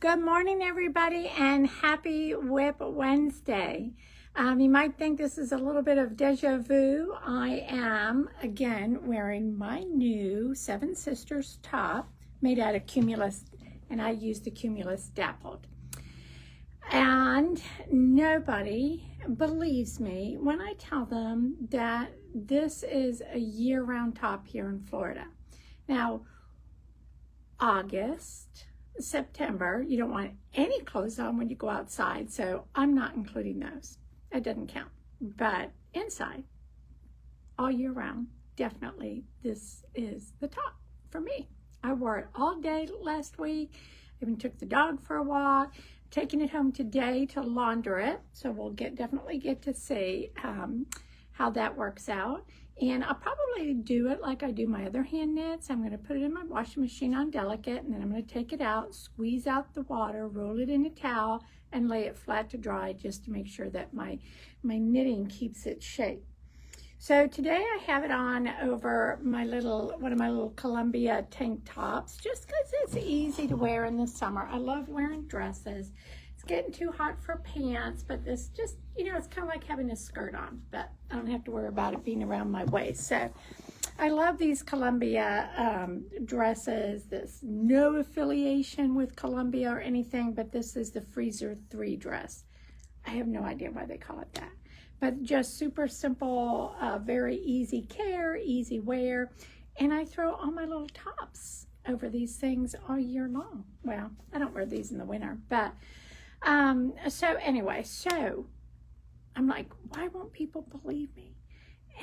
Good morning, everybody, and happy WIP Wednesday. You might think this is a little bit of deja vu. I am, again, wearing my new Seven Sisters top made out of Cumulus, and I used the Cumulus Dappled. And nobody believes me when I tell them that this is a year-round top here in Florida. Now, August, September, you don't want any clothes on when you go outside, so I'm not including those. It doesn't count. But inside, all year round, definitely this is the top for me. I wore it all day last week. I even took the dog for a walk. Taking it home today to launder it, so we'll definitely get to see how that works out. And I'll probably do it like I do my other hand knits. I'm going to put it in my washing machine on delicate, and then I'm going to take it out, squeeze out the water, roll it in a towel, and lay it flat to dry just to make sure that my knitting keeps its shape. So today I have it on over one of my little Columbia tank tops, just because it's easy to wear in the summer. I love wearing dresses. It's getting too hot for pants, but this just, it's kind of like having a skirt on, but I don't have to worry about it being around my waist. So I love these Columbia dresses. There's no affiliation with Columbia or anything, but this is the Freezer 3 dress. I have no idea why they call it that. But just super simple, very easy care, easy wear. And I throw all my little tops over these things all year long. Well, I don't wear these in the winter, but so anyway, so I'm like, why won't people believe me?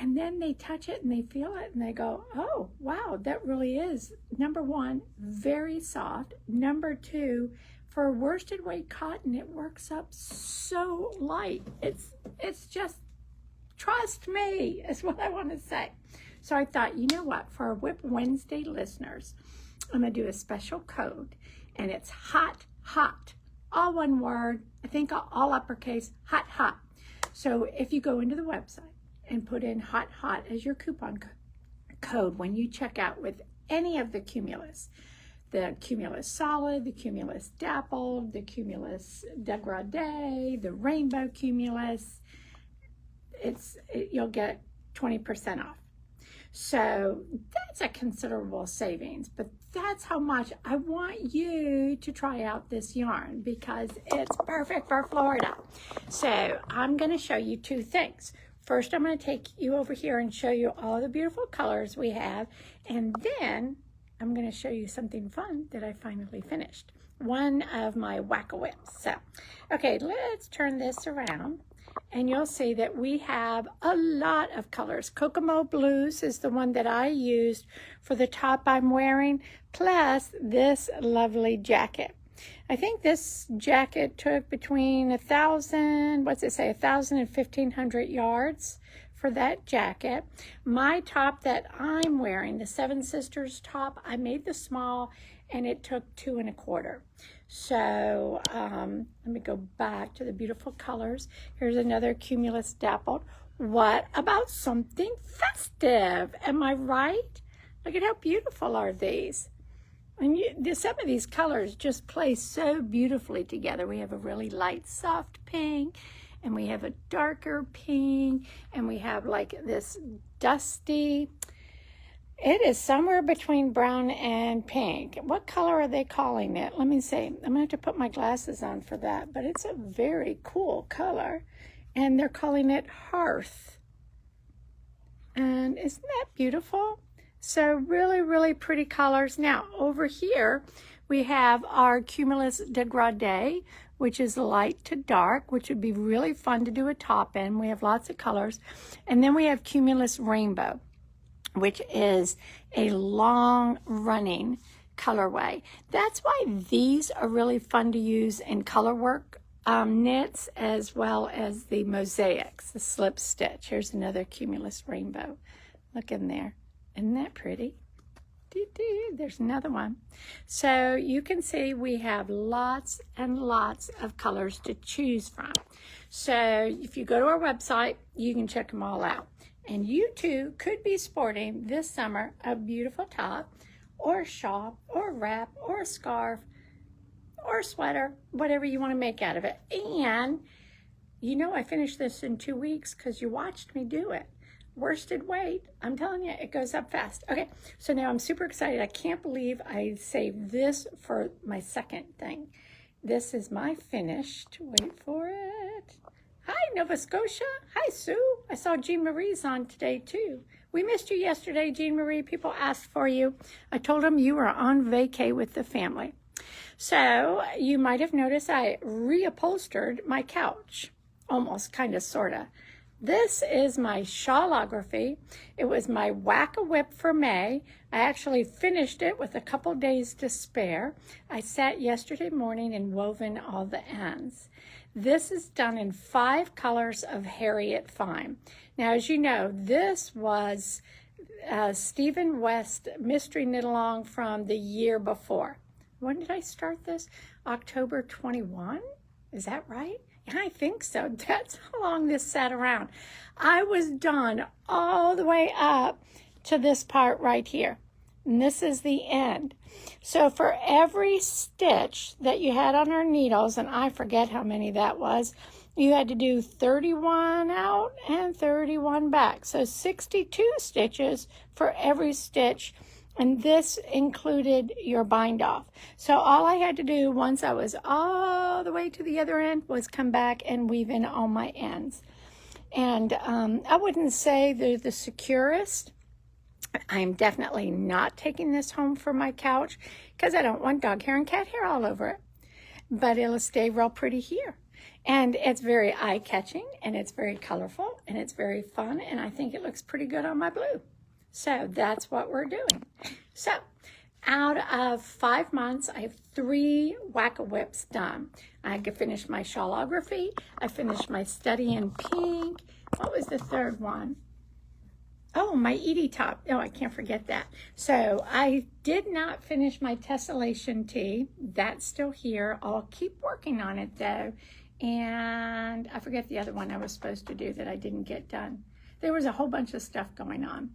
And then they touch it and they feel it and they go, oh, wow, that really is, number one, very soft. Number two, for worsted weight cotton, it works up so light. It's just, trust me, is what I want to say. So I thought, you know what, for our WIP Wednesday listeners, I'm going to do a special code, and it's hot, hot. All one word, I think all uppercase, hot, hot. So if you go into the website and put in hot, hot as your coupon code when you check out with any of the Cumulus, the Cumulus Solid, the Cumulus Dappled, the Cumulus Degradé, the Rainbow Cumulus, you'll get 20% off. So that's a considerable savings, but that's how much I want you to try out this yarn because it's perfect for Florida. So I'm going to show you two things. First, I'm going to take you over here and show you all the beautiful colors we have, and then I'm going to show you something fun that I finally finished. One of my Whack-A-Whips. So, okay, let's turn this around, and you'll see that we have a lot of colors. Kokomo Blues is the one that I used for the top I'm wearing, plus this lovely jacket. I think this jacket took between 1,000 and 1,500 yards for that jacket. My top that I'm wearing, the Seven Sisters top, I made the small and it took 2 1/4. So let me go back to the beautiful colors. Here's another Cumulus Dappled. What about something festive? Am I right? Look at how beautiful are these. And some of these colors just play so beautifully together. We have a really light, soft pink, and we have a darker pink, and we have like this dusty. It is somewhere between brown and pink. What color are they calling it? Let me see. I'm going to have to put my glasses on for that, but it's a very cool color, and they're calling it Hearth. And isn't that beautiful? So really, really pretty colors. Now, over here, we have our Cumulus Degradé, which is light to dark, which would be really fun to do a top in. We have lots of colors. And then we have Cumulus Rainbow, which is a long-running colorway. That's why these are really fun to use in color work knits, as well as the mosaics, the slip stitch. Here's another Cumulus Rainbow. Look in there. Isn't that pretty? There's another one. So you can see we have lots and lots of colors to choose from. So if you go to our website, you can check them all out. And you too could be sporting this summer a beautiful top or a shawl or a wrap or a scarf or sweater, whatever you want to make out of it. And you know I finished this in 2 weeks because you watched me do it. Worsted weight, I'm telling you, it goes up fast. Okay, so now I'm super excited. I can't believe I saved this for my second thing. This is my finished, wait for it. Hi, Nova Scotia. Hi, Sue. I saw Jean Marie's on today, too. We missed you yesterday, Jean Marie. People asked for you. I told them you were on vacay with the family. So you might have noticed I reupholstered my couch. Almost, kind of, sort of. This is my shawlography. It was my Whack-A-Whip for May. I actually finished it with a couple days to spare. I sat yesterday morning and woven all the ends. This is done in 5 colors of Harriet Fine. Now, as you know, this was Stephen West Mystery Knit-Along from the year before. When did I start this? October 21? Is that right? I think so. That's how long this sat around. I was done all the way up to this part right here. And this is the end. So for every stitch that you had on our needles, and I forget how many that was, you had to do 31 out and 31 back. So 62 stitches for every stitch. And this included your bind off. So all I had to do once I was all the way to the other end was come back and weave in all my ends. And I wouldn't say they're the securest. I'm definitely not taking this home for my couch because I don't want dog hair and cat hair all over it. But it'll stay real pretty here. And it's very eye-catching, and it's very colorful, and it's very fun, and I think it looks pretty good on my blue. So that's what we're doing. So out of 5 months, I have 3 Whack-A-Whips done. I finished my shawlography. I finished my study in pink. What was the third one? Oh, my Edie top. Oh, I can't forget that. So I did not finish my tessellation tee. That's still here. I'll keep working on it though. And I forget the other one I was supposed to do that I didn't get done. There was a whole bunch of stuff going on.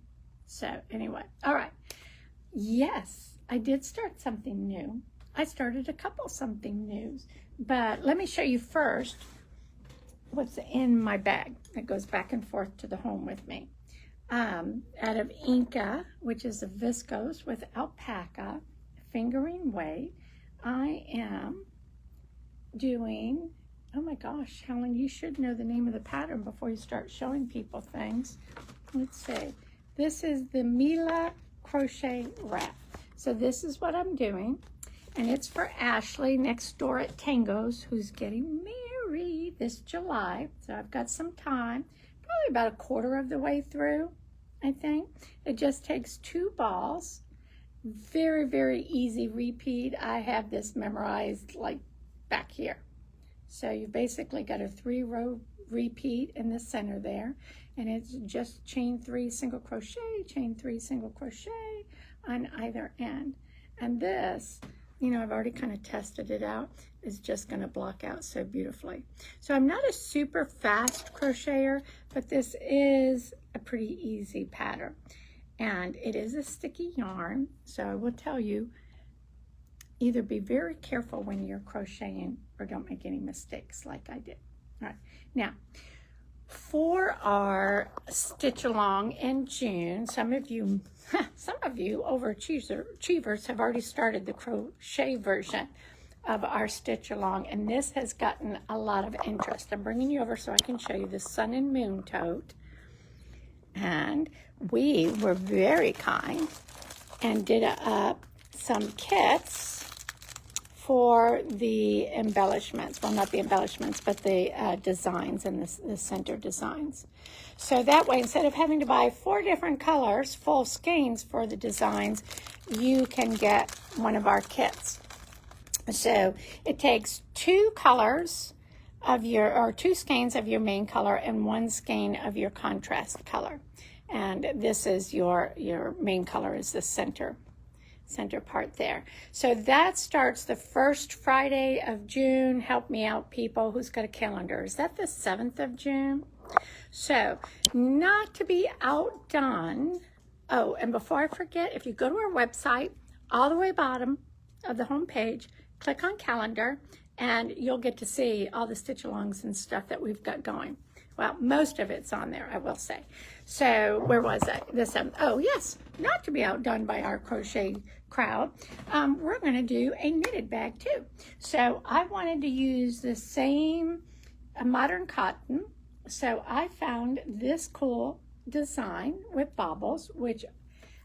So anyway, all right. Yes, I did start something new. I started a couple something news, but let me show you first what's in my bag that goes back and forth to the home with me. Out of Inca, which is a viscose with alpaca, fingering weight, I am doing, oh my gosh, Helen, you should know the name of the pattern before you start showing people things. Let's see. This is the Mila crochet wrap. So this is what I'm doing, and it's for Ashley next door at Tango's, who's getting married this July. So I've got some time, probably about a quarter of the way through, I think. It just takes 2 balls. Very, very easy repeat. I have this memorized like back here. So you basically got a 3-row repeat in the center there, and it's just chain 3 single crochet, chain 3 single crochet on either end. And this, you know, I've already kind of tested it out, is just going to block out so beautifully. So I'm not a super fast crocheter, but this is a pretty easy pattern. And it is a sticky yarn, so I will tell you, either be very careful when you're crocheting or don't make any mistakes like I did. All right, now for our stitch along in June, some of you overachievers have already started the crochet version of our stitch along, and this has gotten a lot of interest. I'm bringing you over so I can show you the sun and moon tote. And we were very kind and did up some kits for the embellishments. Well, not the embellishments, but the designs and the center designs. So that way, instead of having to buy 4 different colors, full skeins for the designs, you can get one of our kits. So it takes 2 colors of your, or 2 skeins of your main color and 1 skein of your contrast color. And this is your main color is the center part there. So that starts the first Friday of June. Help me out, people. Who's got a calendar? Is that the 7th of June? So not to be outdone. Oh, and before I forget, if you go to our website, all the way bottom of the home page, click on calendar, and you'll get to see all the stitch alongs and stuff that we've got going. Well, most of it's on there, I will say. So where was I? Oh yes, not to be outdone by our crochet crowd, we're going to do a knitted bag too. So I wanted to use the same modern cotton. So I found this cool design with bobbles, which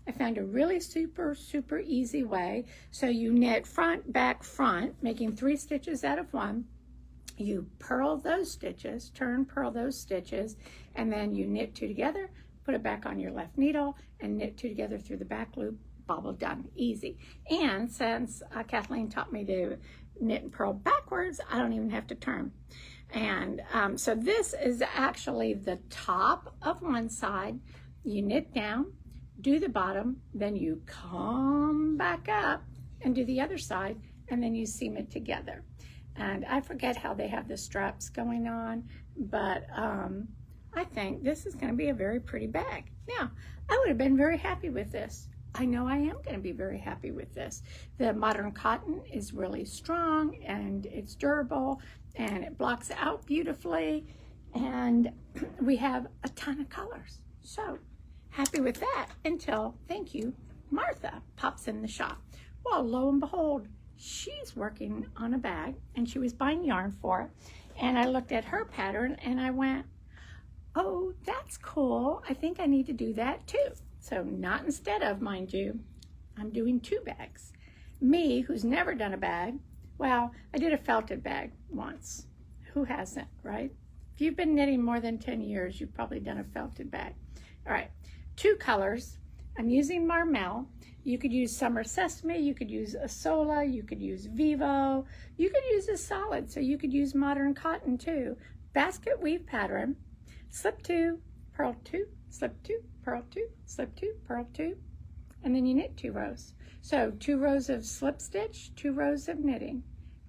I found a really super easy way. So you knit front, back, front, making 3 stitches out of 1. You purl those stitches, purl those stitches, and then you knit 2 together, put it back on your left needle, and knit 2 together through the back loop, bobble, done, easy. And since Kathleen taught me to knit and purl backwards, I don't even have to turn. And so this is actually the top of one side. You knit down, do the bottom, then you come back up and do the other side, and then you seam it together. And I forget how they have the straps going on, but I think this is going to be a very pretty bag. Now, I would have been very happy with this. I know I am going to be very happy with this. The modern cotton is really strong, and it's durable, and it blocks out beautifully, and we have a ton of colors. So happy with that until, thank you, Martha pops in the shop. Well, lo and behold, she's working on a bag, and she was buying yarn for it. And I looked at her pattern and I went, oh, that's cool. I think I need to do that too. So not instead of, mind you, I'm doing 2 bags. Me, who's never done a bag, well, I did a felted bag once. Who hasn't, right? If you've been knitting more than 10 years, you've probably done a felted bag. All right, 2 colors. I'm using Marmel. You could use Summer Sesame, you could use Asola, you could use Vivo, you could use a solid, so you could use modern cotton too. Basket weave pattern, slip 2, purl 2, slip 2, purl 2, slip 2, purl 2, and then you knit 2 rows. So 2 rows of slip stitch, 2 rows of knitting,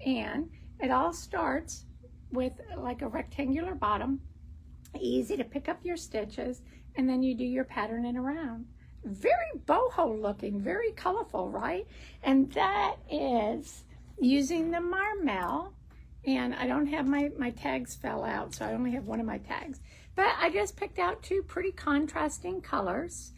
and it all starts with like a rectangular bottom, easy to pick up your stitches, and then you do your pattern in a round. Very boho looking, very colorful, right? And that is using the Marmel, and I don't have my tags fell out, so I only have one of my tags. But I just picked out 2 pretty contrasting colors,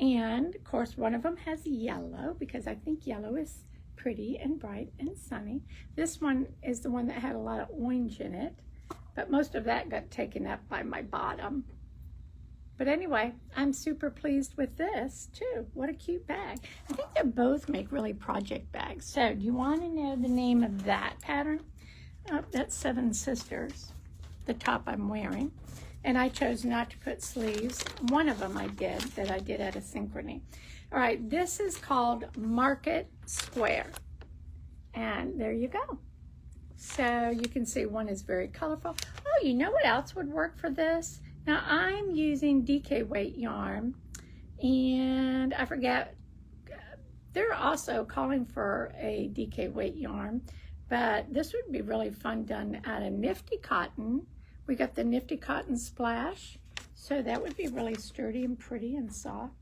and of course one of them has yellow because I think yellow is pretty and bright and sunny. This one is the one that had a lot of orange in it, but most of that got taken up by my bottom. But anyway, I'm super pleased with this too. What a cute bag. I think they both make really project bags. So do you want to know the name of that pattern? Oh, that's 7 Sisters, the top I'm wearing. And I chose not to put sleeves. One of them I did, that I did at a synchrony. All right, this is called Market Square. And there you go. So you can see one is very colorful. Oh, you know what else would work for this? Now I'm using DK weight yarn, and I forget, they're also calling for a DK weight yarn, but this would be really fun done out of Nifty Cotton. We got the Nifty Cotton Splash, so that would be really sturdy and pretty and soft.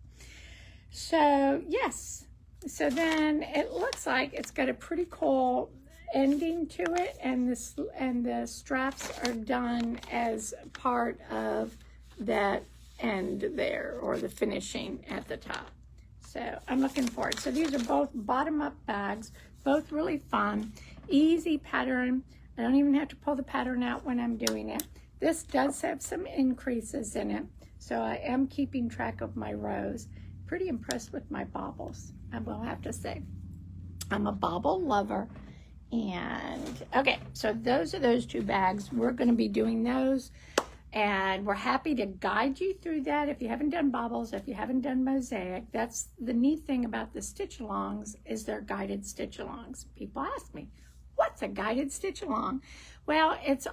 So yes, so then it looks like it's got a pretty cool ending to it, and the straps are done as part of that end there, or the finishing at the top. So I'm looking forward. So these are both bottom-up bags, both really fun, easy pattern. I don't even have to pull the pattern out when I'm doing it. This does have some increases in it, so I am keeping track of my rows. Pretty impressed with my bobbles, I will have to say. I'm a bobble lover. And okay, so those are those 2 bags. We're going to be doing those, and we're happy to guide you through that. If you haven't done bobbles, if you haven't done mosaic, that's the neat thing about the stitch alongs, is they're guided stitch alongs. People ask me, what's a guided stitch along? Well, it's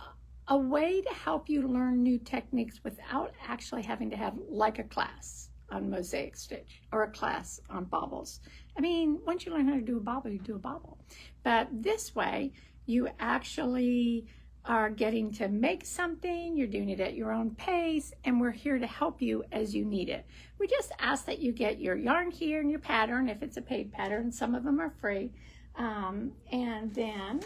a way to help you learn new techniques without actually having to have like a class on mosaic stitch or a class on bobbles. I mean, once you learn how to do a bobble, you do a bobble. But this way, you actually are getting to make something, you're doing it at your own pace, and we're here to help you as you need it. We just ask that you get your yarn here and your pattern, if it's a paid pattern. Some of them are free. And then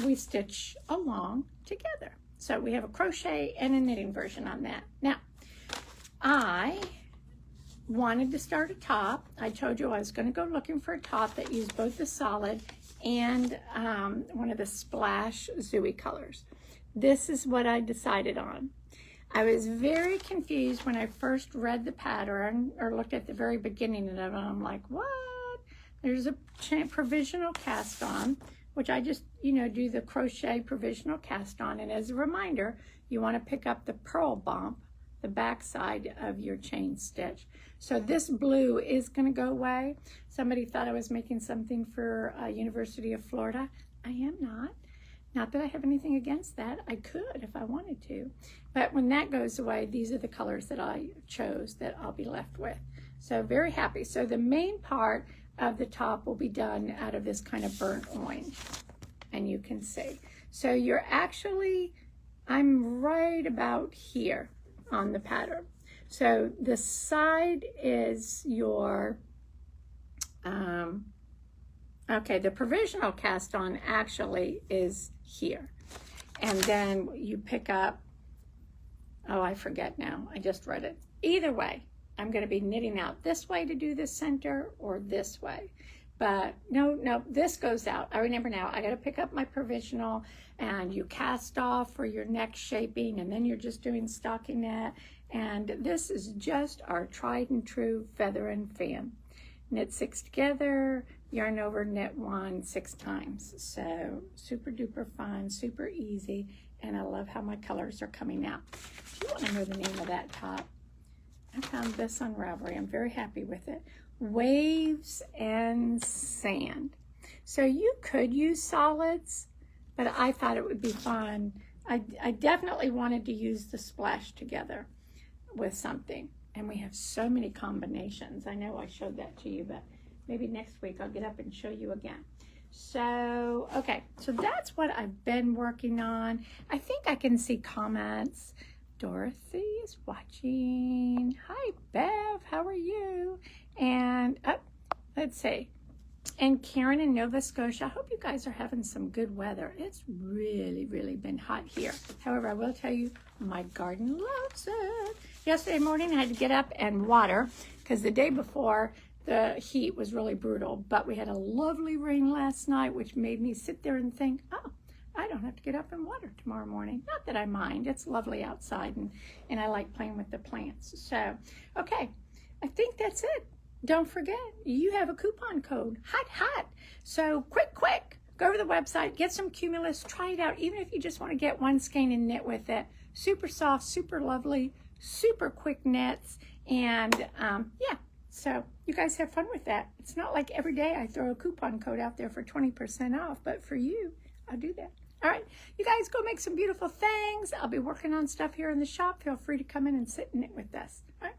we stitch along together. So we have a crochet and a knitting version on that. Now, I wanted to start a top. I told you I was going to go looking for a top that used both the solid and one of the splash Zooey colors. This is what I decided on. I was very confused when I first read the pattern or looked at the very beginning of it. I'm like, what? There's a provisional cast on, which I just, do the crochet provisional cast on. And as a reminder, you want to pick up the purl bump, the back side of your chain stitch. So this blue is going to go away. Somebody thought I was making something for University of Florida. I am not. Not that I have anything against that. I could if I wanted to. But when that goes away, these are the colors that I chose that I'll be left with. So very happy. So the main part of the top will be done out of this kind of burnt orange. And you can see. So you're actually, I'm right about here on the pattern. So the side is your, okay, the provisional cast on actually is here. And then you pick up, oh, I forget now. I just read it. Either way, I'm going to be knitting out this way to do the center or this way. But no, this goes out. I remember now, I got to pick up my provisional and you cast off for your neck shaping and then you're just doing stockinette. And this is just our tried and true feather and fan. Knit 6 together, yarn over, knit 1 6 times. So super duper fun, super easy. And I love how my colors are coming out. If you want to know the name of that top, I found this on Ravelry. I'm very happy with it. Waves and Sand. So you could use solids, but I thought it would be fun. I definitely wanted to use the splash together with something. And we have so many combinations. I know I showed that to you, but maybe next week I'll get up and show you again. So, okay, so that's what I've been working on. I think I can see comments. Dorothy is watching. Hi, Bev, how are you? And let's see. And Karen in Nova Scotia, I hope you guys are having some good weather. It's really, really been hot here. However, I will tell you, my garden loves it. Yesterday morning, I had to get up and water because the day before, the heat was really brutal. But we had a lovely rain last night, which made me sit there and think, oh, I don't have to get up and water tomorrow morning. Not that I mind. It's lovely outside, and I like playing with the plants. So, okay, I think that's it. Don't forget, you have a coupon code, hot. So quick, go over to the website, get some Cumulus, try it out, even if you just want to get one skein and knit with it. Super soft, super lovely, super quick knits, and yeah, so you guys have fun with that. It's not like every day I throw a coupon code out there for 20% off, but for you, I'll do that. All right, you guys go make some beautiful things. I'll be working on stuff here in the shop. Feel free to come in and sit and knit with us. All right.